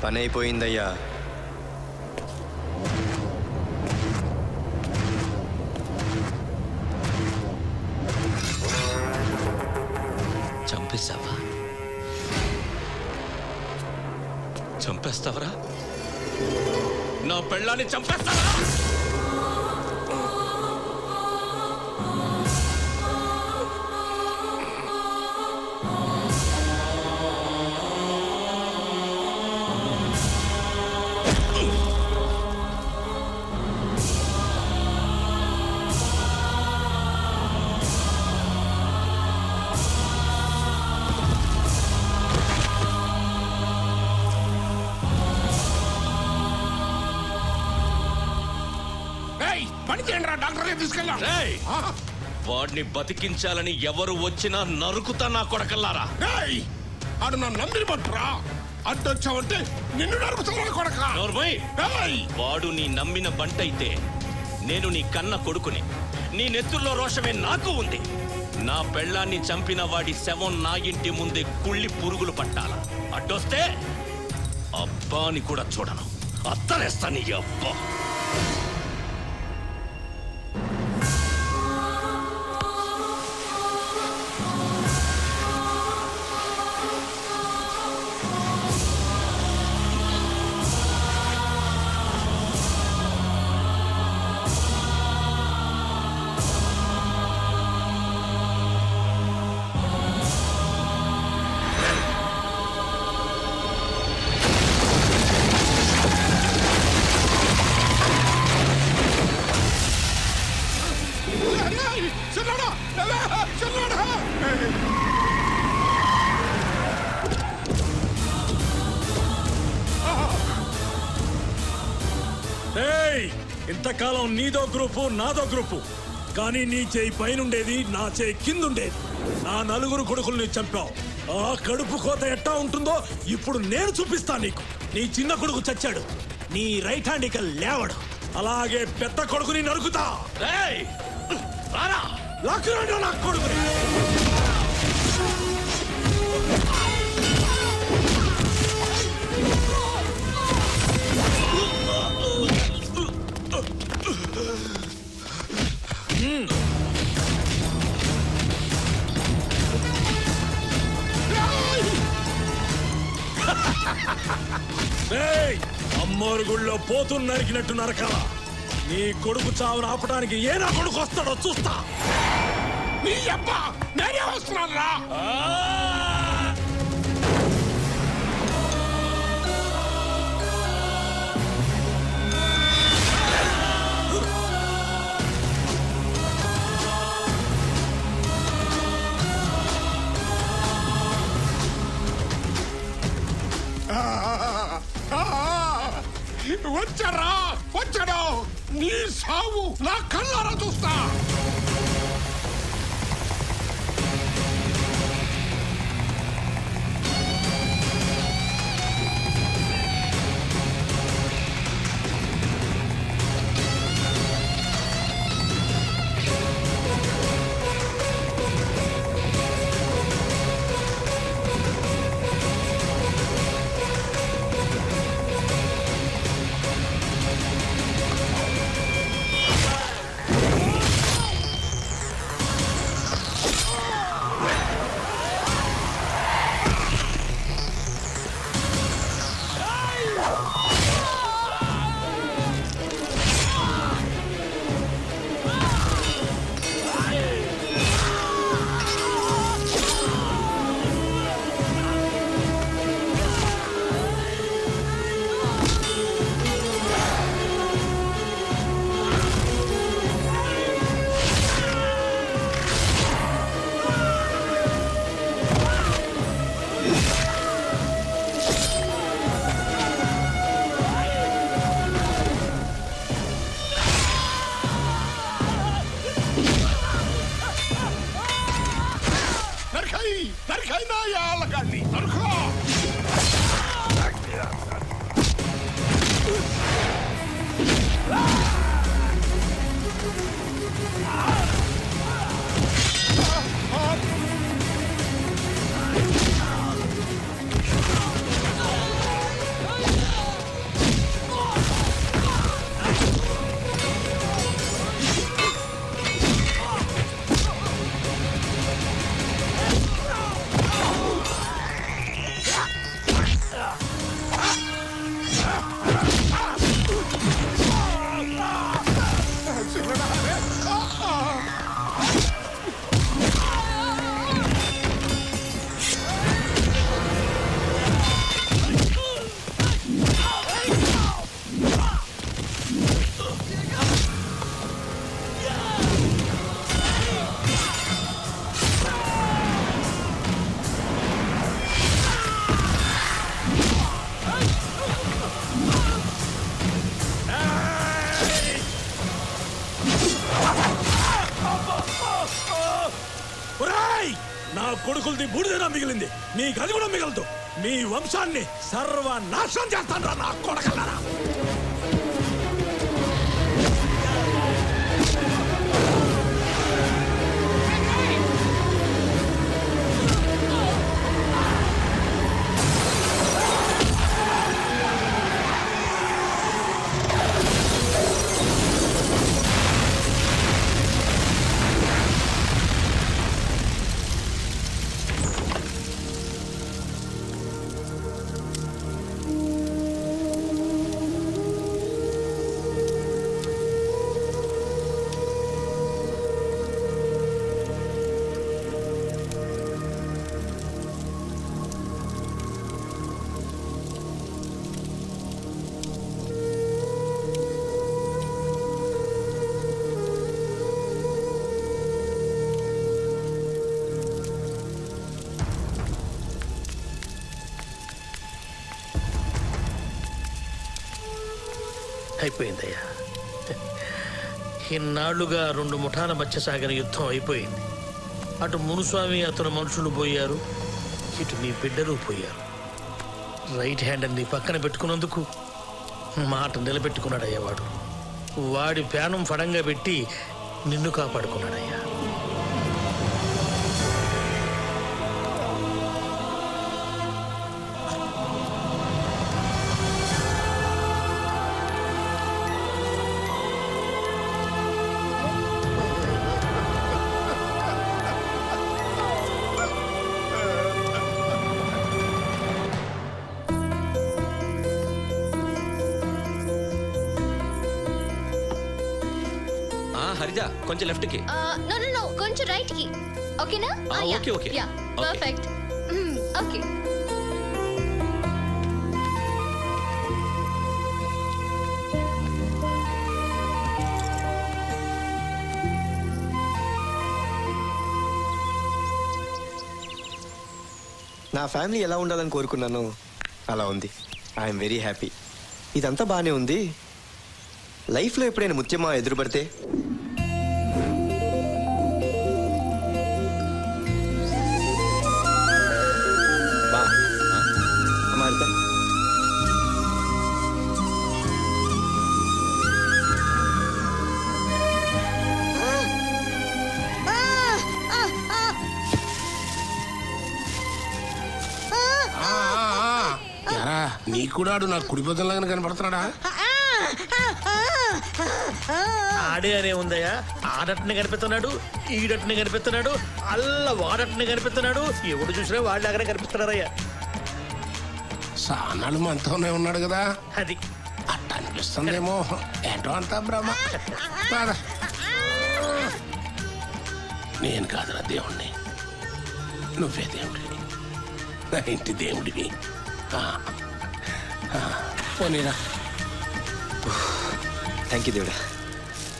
పని అయిపోయిందయ్యా. చంపేస్తావా? చంపేస్తావరా? నా పెళ్ళాన్ని చంపేస్తావా? వాడిని బతికించాలని ఎవరు వచ్చినా నరుకుతా నా కొడకల్లారా. ఆడు నన్ను నమ్మి పట్టురా, అడ్డొచ్చావంటే నిన్ను నరుకుతున్నా కొడక. వాడు నీ నమ్మిన బంటైతే నేను నీ కన్న కొడుకుని. నీ నెత్తుల్లో రోషమే నాకు ఉంది. నా పెళ్ళాన్ని చంపిన వాడి శవం నా ఇంటి ముందే కుళ్ళి పురుగులు పట్టాల. అడ్డొస్తే అబ్బాని కూడా చూడను, అత్తరేస్తా నీ అబ్బా. ఇంతకాలం నీదో గ్రూపు నాదో గ్రూపు, కానీ నీ చేయి పైనుండేది, నా చేయి కిందుండేది. నా నలుగురు కొడుకుల్ని చంపావు. ఆ కడుపు కోత ఎట్టా ఉంటుందో ఇప్పుడు నేను చూపిస్తా నీకు. నీ చిన్న కొడుకు చచ్చాడు, నీ రైట్ హ్యాండ్ ఇక లేవడు. అలాగే పెద్ద కొడుకుని నరుకుతా. లాక్కురాడు నా కొడుకుని. అమ్మోరు గుళ్ళో పోతూ నరికినట్టు నరకాల. నీ కొడుకు చావును ఆపడానికి ఏ నా కొడుకు వస్తాడో చూస్తా. నీ అబ్బా నేనే వస్తున్నాను రా. వచ్చారా, వచ్చాడు. నీ సావు నా కళ్ళారా చూస్తా. కొడుకులది బూడిదైనా మిగిలింది, నీకు అది కూడా మిగలదు. మీ వంశాన్ని సర్వనాశనం చేస్తాను రా నా కొడకల్లారా. అయిపోయిందయ్యా. ఇన్నాళ్లుగా 2 ముఠాల మధ్య సాగిన యుద్ధం అయిపోయింది. అటు మునుస్వామి అతను మనుషులు పోయారు, ఇటు నీ బిడ్డలు పోయారు. రైట్ హ్యాండ్ నీ పక్కన పెట్టుకున్నందుకు మాట నిలబెట్టుకున్నాడయ్యా వాడు. వాడి ప్యానం ఫడంగా పెట్టి నిన్ను కాపాడుకున్నాడయ్యా. హరిజా కొంచెం లెఫ్ట్ కి. నో కొంచెం రైట్ కి. ఓకేనా? Okay okay. Yeah perfect. Okay. నా ఫ్యామిలీ ఎలా ఉండాలని కోరుకున్నాను అలా ఉంది. I'm very happy. ఇదంతా బాగానే ఉంది. లైఫ్లో ఎప్పుడైనా ముత్యమా ఎదురుపడితే బా అమ్మాయితా నీకు కూడా ఆడు నాకు కుడి బొద్దలాగానే కనపడుతున్నాడా? ఆడే అనే ఉందయ్యా. ఆడట్ని కనిపిస్తున్నాడు, ఈడట్ని కనిపిస్తున్నాడు, అల్ల వాడట్ని కనిపిస్తున్నాడు. ఎవడు చూసినా వాళ్ళలాగానే కనిపిస్తున్నారయ్యా. సానాలు మనతోనే ఉన్నాడు కదా, అది అట్ట అనిపిస్తుందేమో. ఏంటో అంతా బ్రహ్మ. నేను కాదురా దేవుణ్ణి, నువ్వే దేవుడివి, నా ఇంటి దేవుడివి. పోనీరా. థ్యాంక్ యూ దేవుడా.